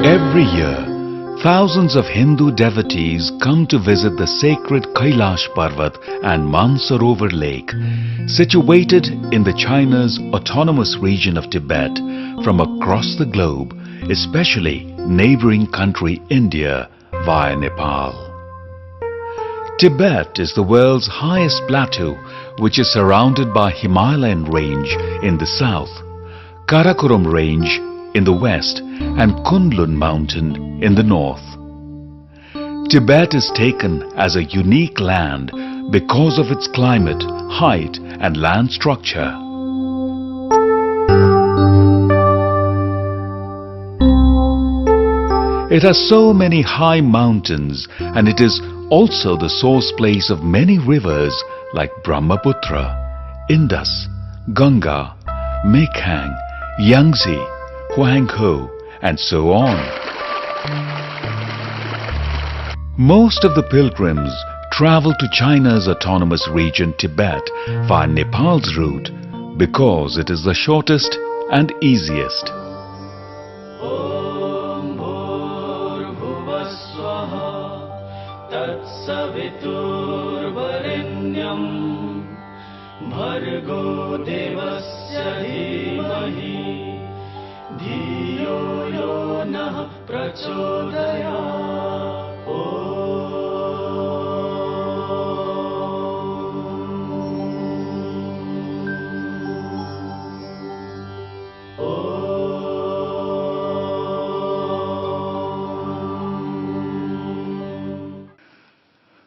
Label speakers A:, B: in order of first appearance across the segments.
A: Every year, thousands of Hindu devotees come to visit the sacred Kailash Parvat and Mansarovar lake, situated in the China's autonomous region of Tibet, from across the globe, especially neighboring country India via Nepal. Tibet is the world's highest plateau, which is surrounded by Himalayan range in the south, Karakoram range in the west, and Kunlun mountain in the north. Tibet is taken as a unique land because of its climate, height, and land structure. It has so many high mountains, and it is also the source place of many rivers like Brahmaputra, Indus, Ganga, Mekong, Yangtze, Huanghe, and so on. Most of the pilgrims travel to China's autonomous region Tibet via Nepal's route because it is the shortest and easiest.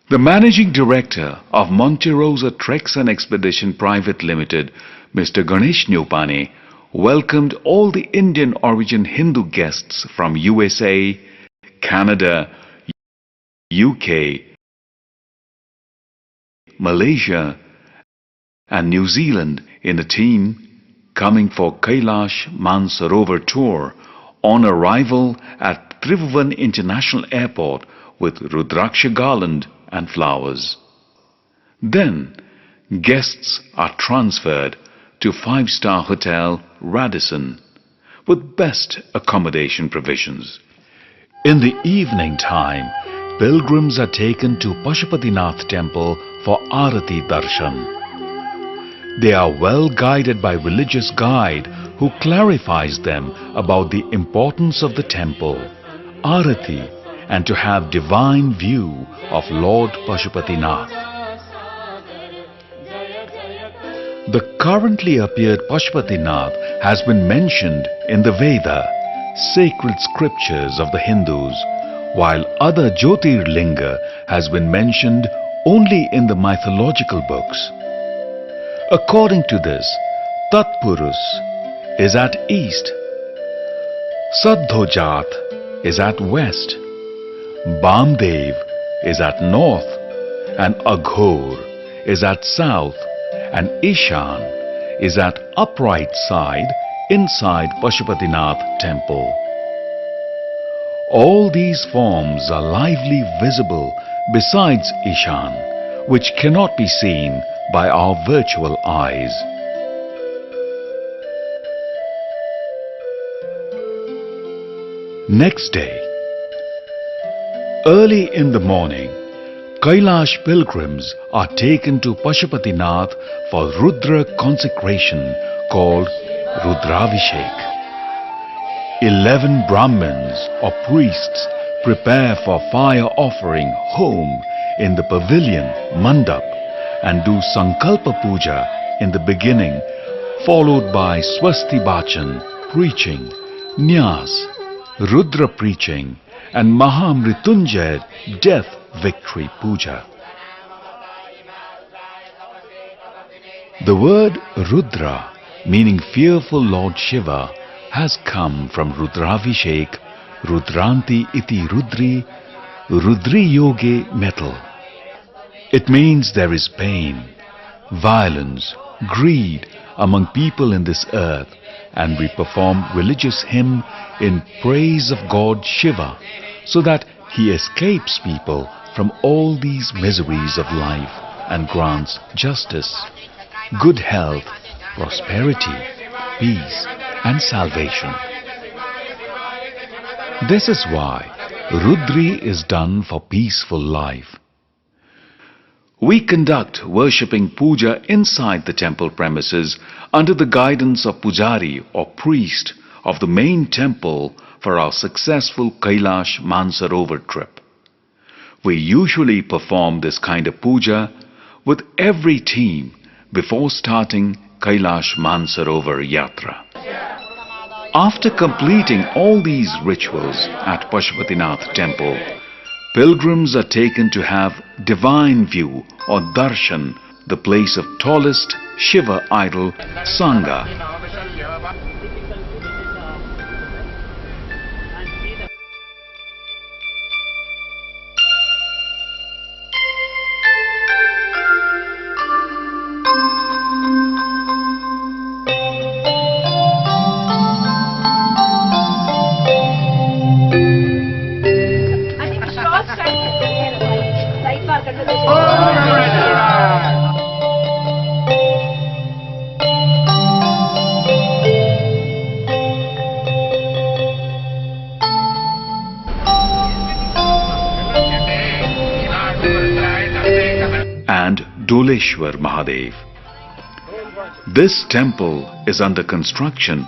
A: The Managing Director of Monte Rosa Treks and Expedition Private Limited, Mr. Ganesh Nyopane, welcomed all the Indian origin Hindu guests from USA, Canada, UK, Malaysia, and New Zealand in a team coming for Kailash Mansarovar tour on arrival at Tribhuvan International Airport with Rudraksha garland and flowers. Then, guests are transferred to 5-star Hotel Radisson with best accommodation provisions. In the evening time, pilgrims are taken to Pashupatinath temple for Arati Darshan. They are well guided by religious guide who clarifies them about the importance of the temple, Arati, and to have divine view of Lord Pashupatinath. The currently appeared Pashupatinath has been mentioned in the Veda, sacred scriptures of the Hindus, while other Jyotirlinga has been mentioned only in the mythological books. According to this, Tatpurus is at east, Saddhojat is at west, Bamdev is at north, and Aghor is at south, and Ishan is at upright side inside Pashupatinath temple. All these forms are lively visible besides Ishan, which cannot be seen by our virtual eyes. Next day, early in the morning, Kailash pilgrims are taken to Pashupatinath for Rudra consecration called Rudravishek. 11 Brahmins or priests prepare for fire offering home in the pavilion Mandap and do Sankalpa Puja in the beginning, followed by Swasti Bachan preaching, Nyas, Rudra preaching, and Mahamritunjay death victory puja. The word Rudra, meaning fearful Lord Shiva, has come from Rudravishek, Rudranti iti Rudri, Rudri yoge metal. It means there is pain, violence, greed among people in this earth, and we perform religious hymn in praise of God Shiva so that he escapes people from all these miseries of life and grants justice, good health, prosperity, peace and salvation. This is why Rudri is done for peaceful life. We conduct worshipping puja inside the temple premises under the guidance of Pujari or priest of the main temple for our successful Kailash Mansarovar trip. We usually perform this kind of puja with every team before starting Kailash Mansarovar Yatra. After completing all these rituals at Pashupatinath temple, pilgrims are taken to have divine view or darshan, the place of tallest Shiva idol Sangha. And Doleshwar Mahadev. This temple is under construction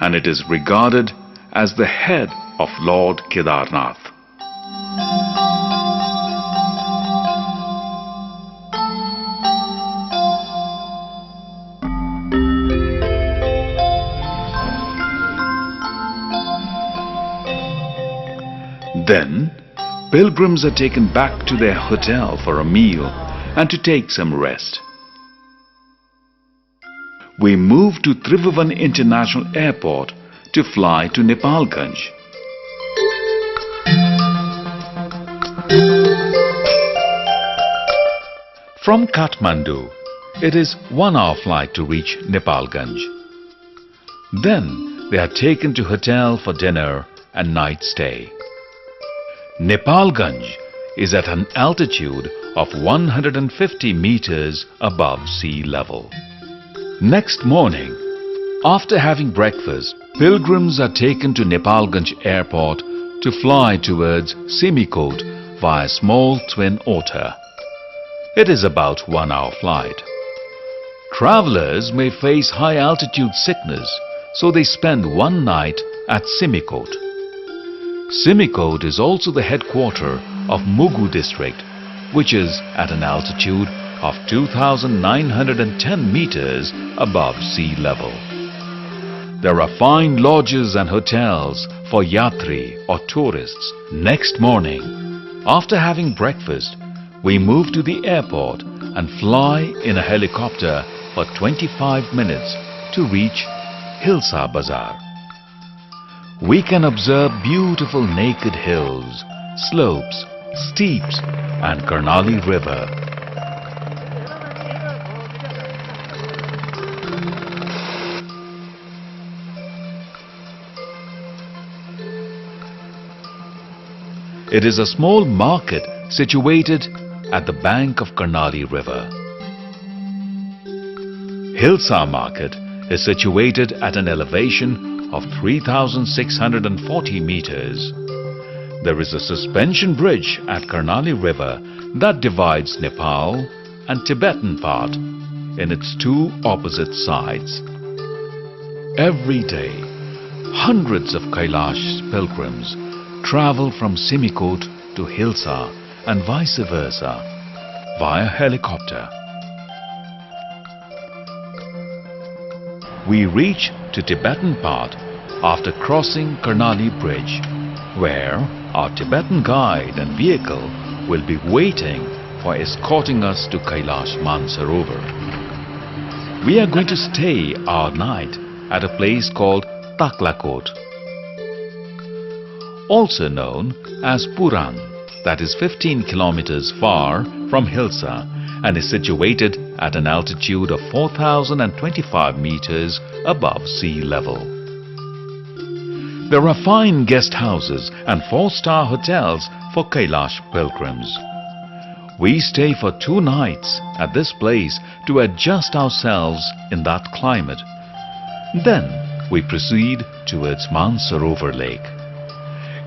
A: and it is regarded as the head of Lord Kedarnath. Then, pilgrims are taken back to their hotel for a meal and to take some rest. We move to Tribhuvan International Airport to fly to Nepalganj. From Kathmandu, it is 1 hour flight to reach Nepalganj. Then they are taken to hotel for dinner and night stay. Nepalganj is at an altitude of 150 meters above sea level. Next morning, after having breakfast, pilgrims are taken to Nepalganj airport to fly towards Simikot via small twin otter. It is about 1 hour flight. Travelers may face high altitude sickness, so they spend one night at Simikot. Simikot is also the headquarter of Mugu district, which is at an altitude of 2,910 meters above sea level. There are fine lodges and hotels for yatri or tourists. Next morning, after having breakfast, we move to the airport and fly in a helicopter for 25 minutes to reach Hilsa Bazaar. We can observe beautiful naked hills, slopes, steeps and Karnali river. It is a small market situated at the bank of Karnali river. Hilsa market is situated at an elevation of 3,640 meters. There is a suspension bridge at Karnali river that divides Nepal and Tibetan part in its two opposite sides. Every day, hundreds of Kailash pilgrims travel from Simikot to Hilsa and vice versa via helicopter. We reach to Tibetan part after crossing Karnali bridge, where our Tibetan guide and vehicle will be waiting for escorting us to Kailash Mansarovar. We are going to stay our night at a place called Taklakot, also known as Purang, that is 15 kilometers far from Hilsa and is situated at an altitude of 4,025 meters above sea level. There are fine guest houses and 4-star hotels for Kailash pilgrims. We stay for 2 nights at this place to adjust ourselves in that climate. Then we proceed towards Mansarovar lake.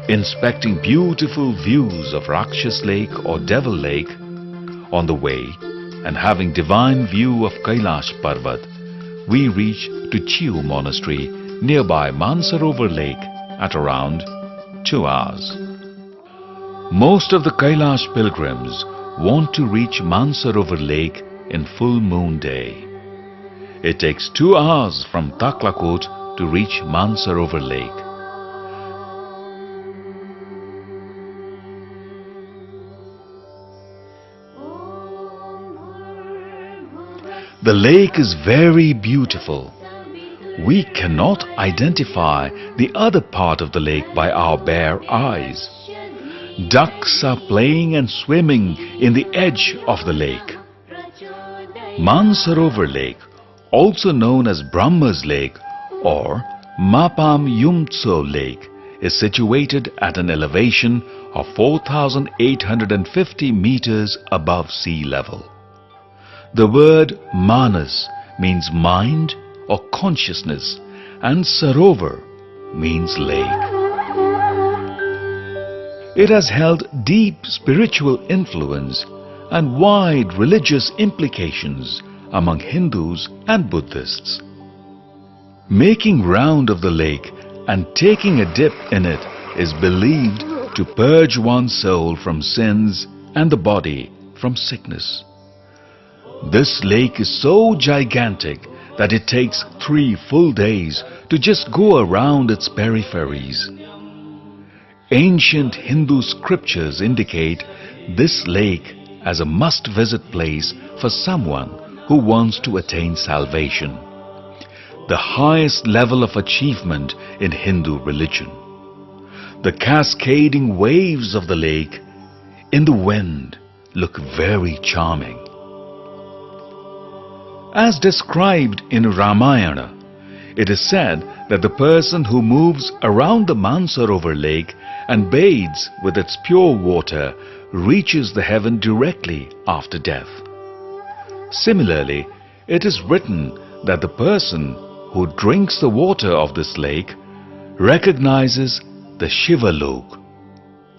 A: inspecting beautiful views of Rakshas Lake or Devil Lake on the way, and having divine view of Kailash Parvat, we reach to Chiu Monastery nearby Mansarover Lake at around 2 hours. Most of the Kailash pilgrims want to reach Mansarovar Lake in full moon day. It takes 2 hours from Taklakot to reach Mansarovar Lake. The lake is very beautiful. We cannot identify the other part of the lake by our bare eyes. Ducks are playing and swimming in the edge of the lake. Mansarovar Lake, also known as Brahma's Lake or Mapam Yumtso Lake, is situated at an elevation of 4,850 meters above sea level. The word Manas means mind or consciousness, and Sarovar means lake. It has held deep spiritual influence and wide religious implications among Hindus and Buddhists. Making round of the lake and taking a dip in it is believed to purge one's soul from sins and the body from sickness. This lake is so gigantic that it takes 3 full days to just go around its peripheries. Ancient Hindu scriptures indicate this lake as a must-visit place for someone who wants to attain salvation, the highest level of achievement in Hindu religion. The cascading waves of the lake in the wind look very charming. As described in Ramayana, it is said that the person who moves around the Mansarovar lake and bathes with its pure water reaches the heaven directly after death. Similarly, it is written that the person who drinks the water of this lake recognizes the Shiva Lok,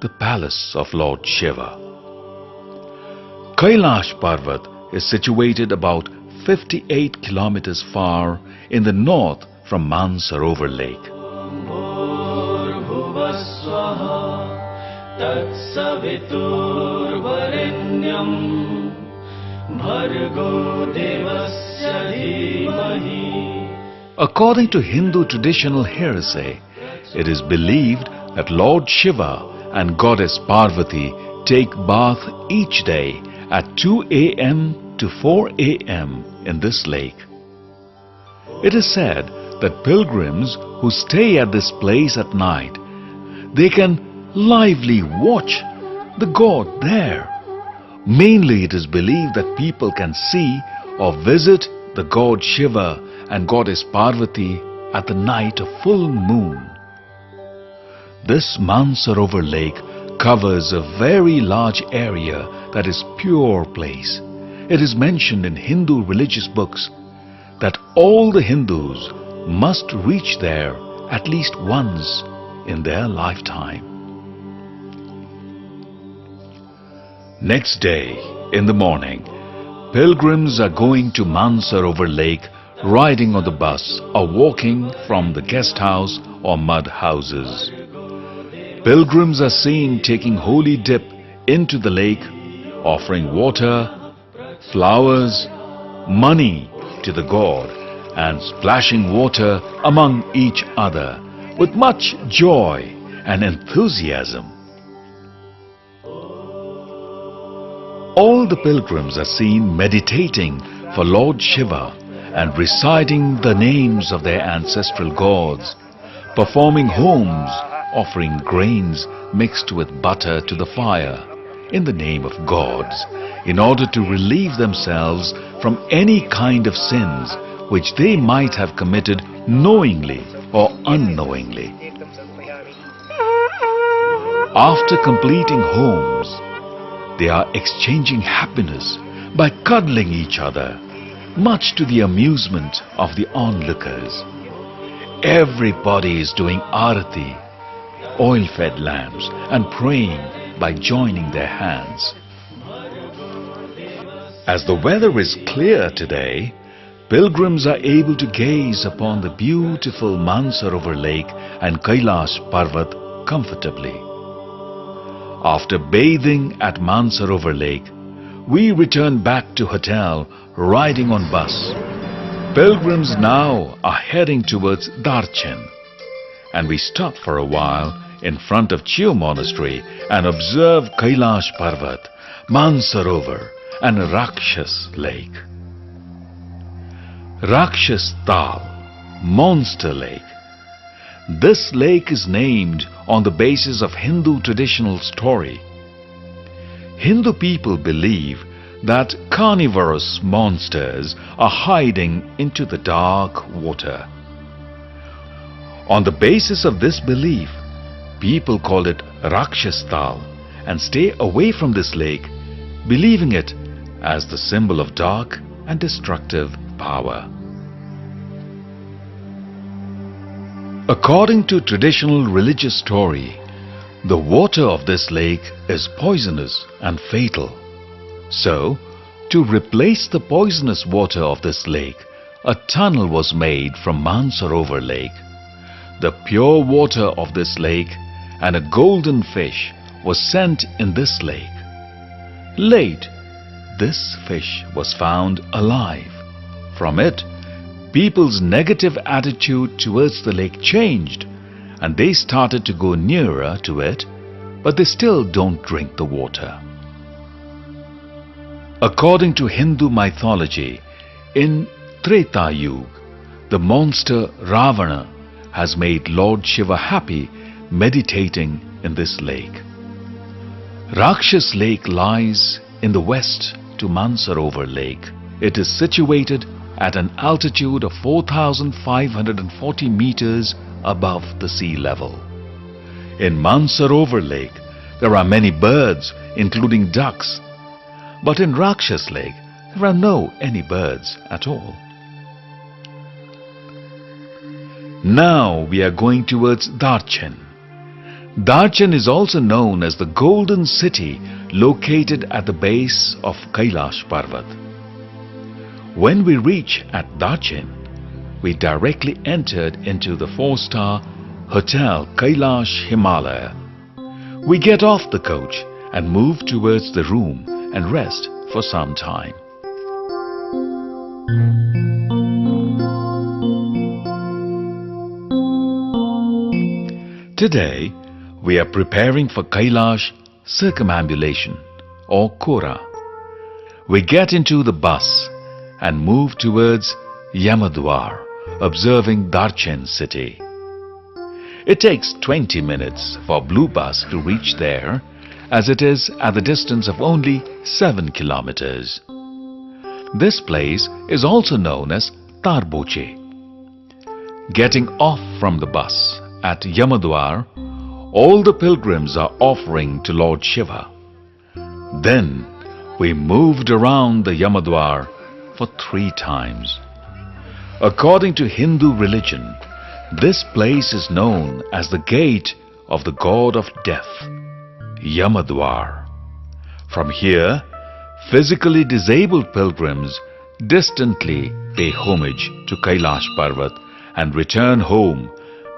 A: the palace of Lord Shiva. Kailash Parvat is situated about 58 kilometers far in the north from Mansarovar Lake. According to Hindu traditional hearsay, it is believed that Lord Shiva and Goddess Parvati take bath each day at 2 a.m. to 4 a.m. in this lake. It is said that pilgrims who stay at this place at night, they can lively watch the god there. Mainly it is believed that people can see or visit the god Shiva and goddess Parvati at the night of full moon. This Mansarovar lake covers a very large area that is pure place. It is mentioned in Hindu religious books that all the Hindus must reach there at least once in their lifetime. Next day, in the morning, pilgrims are going to Mansarovar Lake riding on the bus or walking from the guest house or mud houses. Pilgrims are seen taking holy dip into the lake, offering water, flowers, money to the god and splashing water among each other with much joy and enthusiasm. All the pilgrims are seen meditating for Lord Shiva and reciting the names of their ancestral gods, performing homes, offering grains mixed with butter to the fire in the name of gods, in order to relieve themselves from any kind of sins which they might have committed knowingly or unknowingly. After completing homes, they are exchanging happiness by cuddling each other, much to the amusement of the onlookers. Everybody is doing arati, oil-fed lamps and praying by joining their hands. As the weather is clear today, pilgrims are able to gaze upon the beautiful Mansarovar lake and Kailash Parvat comfortably. After bathing at Mansarovar lake, we return back to hotel riding on bus. Pilgrims now are heading towards Darchen, and we stop for a while in front of Chiu Monastery and observe Kailash Parvat, Mansarovar and Rakshas Lake. Rakshas Tal, Monster Lake. This lake is named on the basis of Hindu traditional story. Hindu people believe that carnivorous monsters are hiding into the dark water. On the basis of this belief, people call it Rakshas Tal and stay away from this lake, believing it as the symbol of dark and destructive power. According to traditional religious story, the water of this lake is poisonous and fatal. So, to replace the poisonous water of this lake, a tunnel was made from Mansarovar lake. The pure water of this lake and a golden fish was sent in this lake. Late, this fish was found alive. From it, people's negative attitude towards the lake changed, and they started to go nearer to it, but they still don't drink the water. According to Hindu mythology, in Treta Yuga, the monster Ravana has made Lord Shiva happy meditating in this lake. Rakshas Lake lies in the west to Mansarovar Lake. It is situated at an altitude of 4,540 meters above the sea level. In Mansarovar Lake, there are many birds, including ducks. But in Rakshas Lake, there are any birds at all. Now we are going towards Darchen. Darchen is also known as the Golden City, located at the base of Kailash Parvat. When we reach at Darchen, we directly entered into the 4-star Hotel Kailash Himalaya. We get off the coach and move towards the room and rest for some time. Today, we are preparing for Kailash circumambulation or Kora. We get into the bus and move towards Yamadwar, observing Darchen city. It takes 20 minutes for Blue Bus to reach there, as it is at the distance of only 7 kilometers. This place is also known as Tarboche. Getting off from the bus at Yamadwar, all the pilgrims are offering to Lord Shiva. Then we moved around the Yamadwar for 3 times. According to Hindu religion, this place is known as the gate of the god of death, Yamadwar. From here, physically disabled pilgrims distantly pay homage to Kailash Parvat and return home,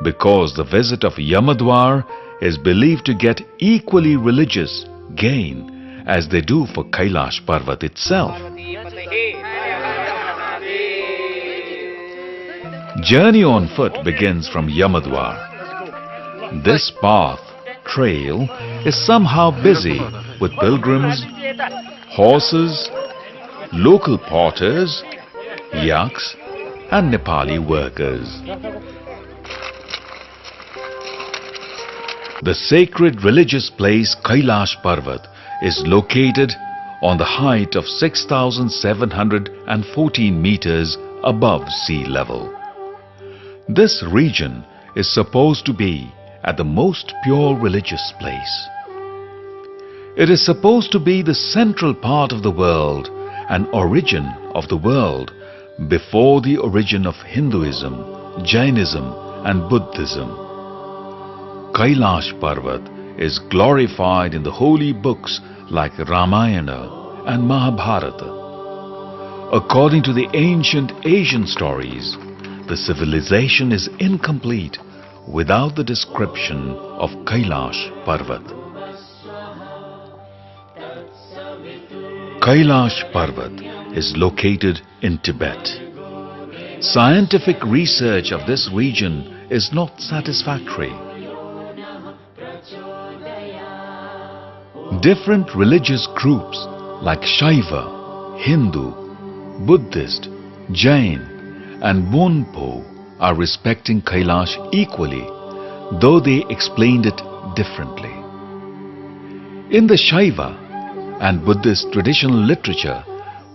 A: because the visit of Yamadwar is believed to get equally religious gain as they do for Kailash Parvat itself. Journey on foot begins from Yamadwar. This path, trail, is somehow busy with pilgrims, horses, local porters, yaks and Nepali workers. The sacred religious place Kailash Parvat is located on the height of 6,714 meters above sea level. This region is supposed to be at the most pure religious place. It is supposed to be the central part of the world and origin of the world before the origin of Hinduism, Jainism and Buddhism. Kailash Parvat is glorified in the holy books like Ramayana and Mahabharata. According to the ancient Asian stories, the civilization is incomplete without the description of Kailash Parvat. Kailash Parvat is located in Tibet. Scientific research of this region is not satisfactory. Different religious groups like Shiva, Hindu, Buddhist, Jain and Bonpo are respecting Kailash equally, though they explained it differently. In the Shiva and Buddhist traditional literature,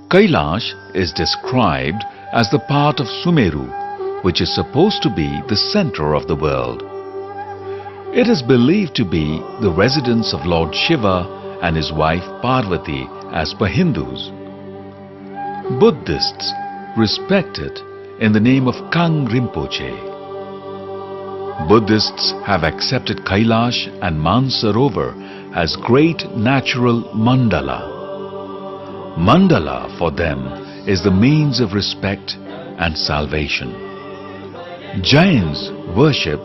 A: Kailash is described as the part of Sumeru, which is supposed to be the center of the world. It is believed to be the residence of Lord Shiva and his wife Parvati as per Hindus. Buddhists respect it in the name of Kang Rinpoche. Buddhists have accepted Kailash and Mansarovar as great natural mandala. Mandala for them is the means of respect and salvation. Jains worship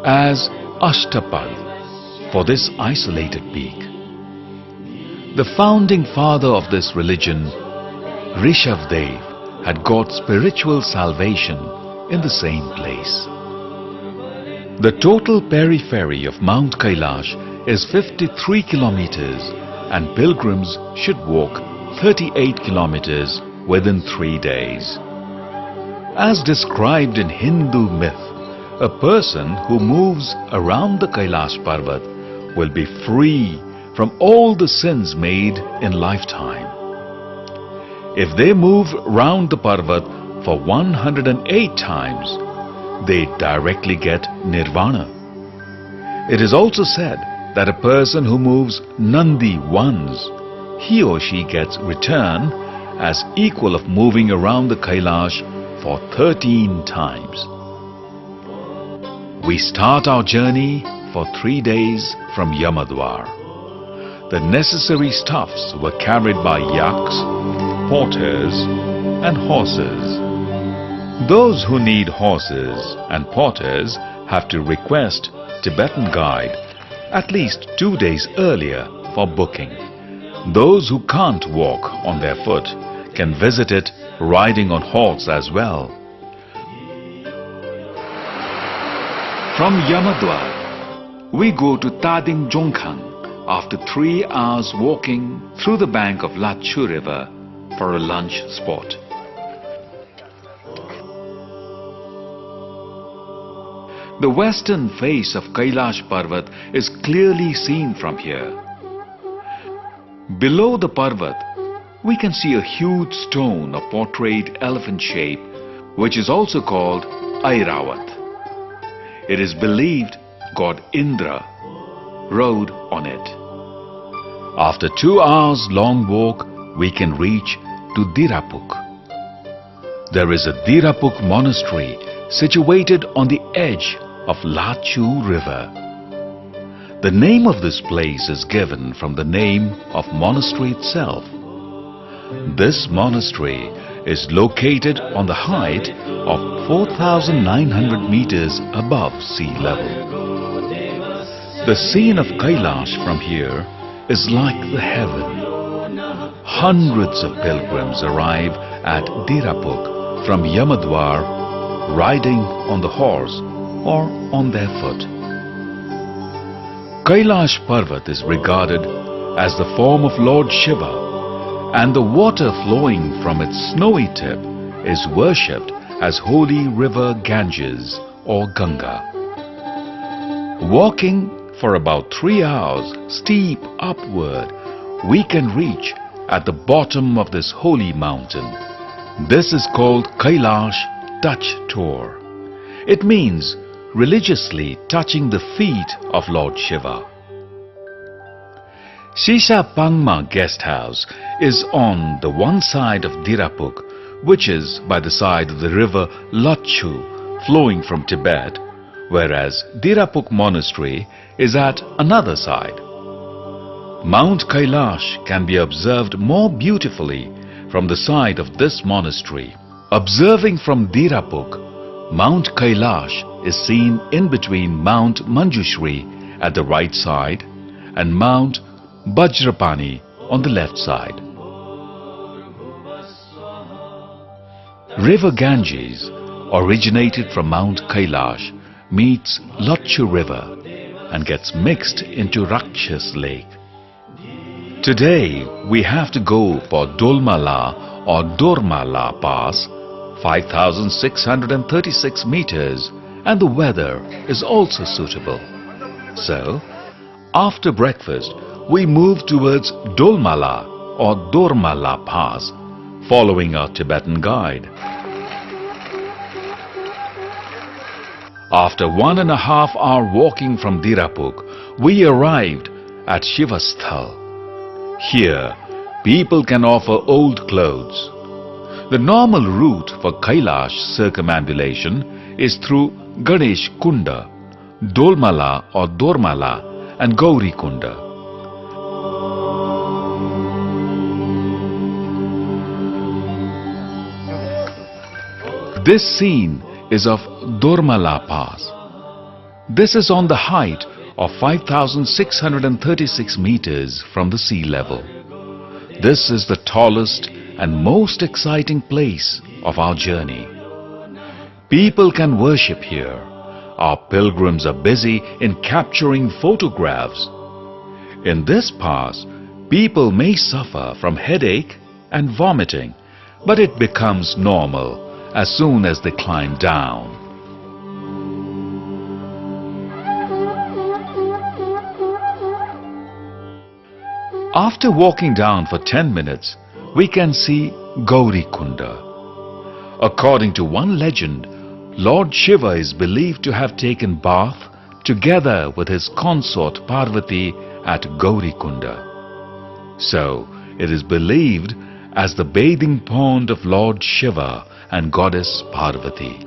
A: as Ashtapad for this isolated peak. The founding father of this religion, Rishabdev, had got spiritual salvation in the same place. The total periphery of Mount Kailash is 53 kilometers and pilgrims should walk 38 kilometers within 3 days. As described in Hindu myth, a person who moves around the Kailash Parvat will be free from all the sins made in lifetime. If they move round the Parvat for 108 times, they directly get Nirvana. It is also said that a person who moves Nandi once, he or she gets return as equal of moving around the Kailash for 13 times. We start our journey for 3 days from Yamadwar. The necessary stuffs were carried by yaks, porters and horses. Those who need horses and porters have to request Tibetan guide at least 2 days earlier for booking. Those who can't walk on their foot can visit it riding on horse as well. From Yamadwar, we go to Tading Jongkhang after 3 hours walking through the bank of Lachu River for a lunch spot. The western face of Kailash Parvat is clearly seen from here. Below the Parvat, we can see a huge stone of portrayed elephant shape, which is also called Airawat. It is believed God Indra rode on it. After 2 hours long walk, we can reach to Dirapuk. There is a Dirapuk monastery situated on the edge of Lachu River. The name of this place is given from the name of monastery itself. This monastery is located on the height of 4,900 meters above sea level. The scene of Kailash from here is like the heaven. Hundreds of pilgrims arrive at Dirapuk from Yamadwar riding on the horse or on their foot. Kailash Parvat is regarded as the form of Lord Shiva, and the water flowing from its snowy tip is worshipped as holy river Ganges or Ganga. Walking for about 3 hours steep upward, we can reach at the bottom of this holy mountain. This is called Kailash Touch Tour. It means religiously touching the feet of Lord Shiva. Shisha Pangma guest house is on the one side of Dirapuk, which is by the side of the river Lachu flowing from Tibet, whereas Dirapuk Monastery is at another side. Mount Kailash can be observed more beautifully from the side of this monastery. Observing from Dirapuk, Mount Kailash is seen in between Mount Manjushri at the right side and Mount Bajrapani on the left side. River Ganges, originated from Mount Kailash, meets Lotchu River and gets mixed into Rakshas Lake. Today we have to go for Dolmala or Dormala Pass, 5,636 meters, and the weather is also suitable. So, after breakfast, we move towards Dolmala or Dormala Pass, following our Tibetan guide. After 1.5 hours walking from Dirapuk, we arrived at Shivasthal. Here, people can offer old clothes. The normal route for Kailash circumambulation is through Ganesh Kunda, Dolmala or Dormala and Gauri Kunda. This scene is of Dormala Pass. This is on the height of 5,636 meters from the sea level. This is the tallest and most exciting place of our journey. People can worship here. Our pilgrims are busy in capturing photographs. In this pass, people may suffer from headache and vomiting, but it becomes normal as soon as they climb down. After walking down for 10 minutes, we can see Gauri Kunda. According to one legend, Lord Shiva is believed to have taken bath together with his consort Parvati at Gauri Kunda. So, it is believed as the bathing pond of Lord Shiva and Goddess Parvati.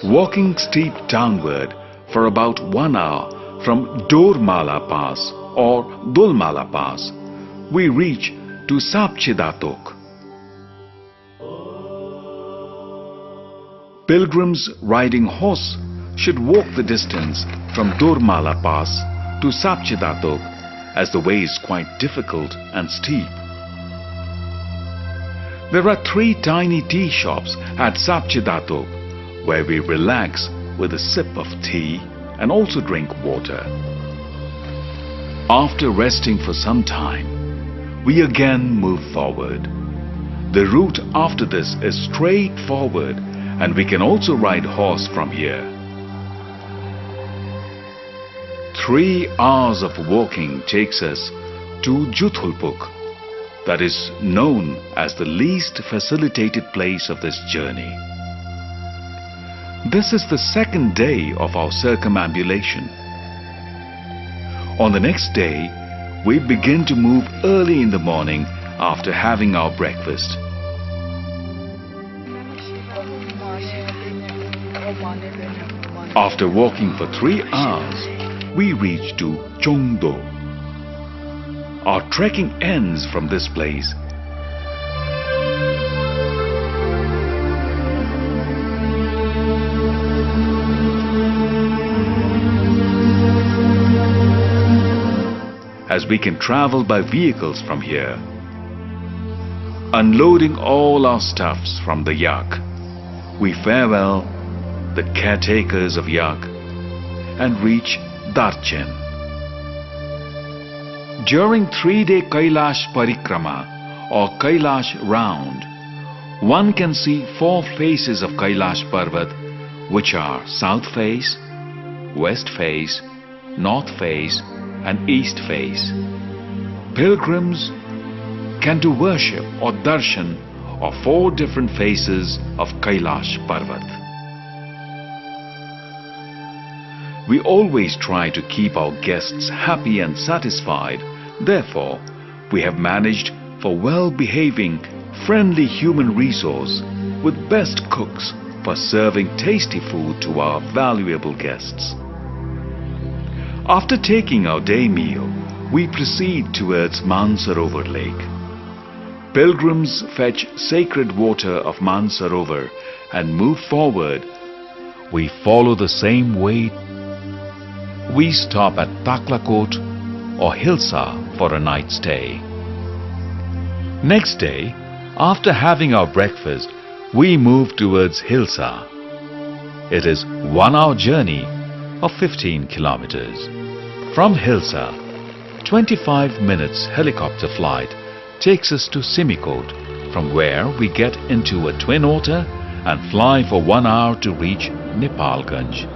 A: Walking steep downward for about 1 hour from Dormala Pass or Dolmala Pass, we reach to Sapchidatok. Pilgrims riding horse should walk the distance from Dormala Pass to Sapchidatok, as the way is quite difficult and steep. There are 3 tiny tea shops at Sapchidatok where we relax with a sip of tea and also drink water. After resting for some time, we again move forward. The route after this is straight forward and we can also ride horse from here. 3 hours of walking takes us to Juthulpuk, that is known as the least facilitated place of this journey. This is the 2nd day of our circumambulation. On the next day, we begin to move early in the morning after having our breakfast. After walking for 3 hours, we reach to Chongdo. Our trekking ends from this place. As we can travel by vehicles from here. Unloading all our stuffs from the yak, we farewell the caretakers of yak and reach Darchen. During 3-day Kailash Parikrama or Kailash round, one can see 4 faces of Kailash Parvat, which are south face, west face, north face and east face. Pilgrims can do worship or darshan of 4 different faces of Kailash Parvat. We always try to keep our guests happy and satisfied. Therefore, we have managed for well-behaving, friendly human resource with best cooks for serving tasty food to our valuable guests. After taking our day meal, we proceed towards Mansarovar Lake. Pilgrims fetch sacred water of Mansarovar and move forward. We follow the same way. We stop at Taklakot or Hilsa for a night stay. Next day, after having our breakfast, we move towards Hilsa. It is 1 hour journey of 15 kilometers. From Hilsa, 25 minutes helicopter flight takes us to Simikot, from where we get into a twin otter and fly for 1 hour to reach Nepalganj.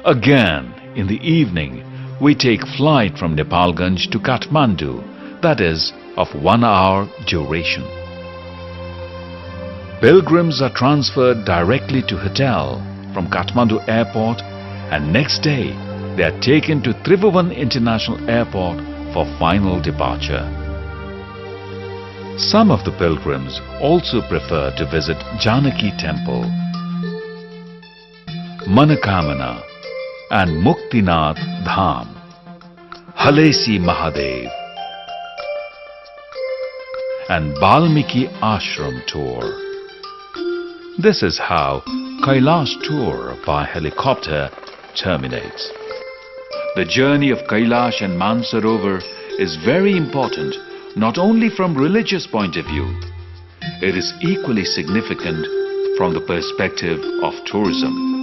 A: Again, in the evening, we take flight from Nepalganj to Kathmandu, that is, of 1 hour duration. Pilgrims are transferred directly to hotel from Kathmandu airport, and next day they are taken to Tribhuvan International Airport for final departure. Some of the pilgrims also prefer to visit Janaki Temple, Manakamana and Muktinath Dham, Halesi Mahadev and Balmiki Ashram tour. This is how Kailash tour by helicopter terminates. The journey of Kailash and Mansarovar is very important not only from religious point of view. It is equally significant from the perspective of tourism.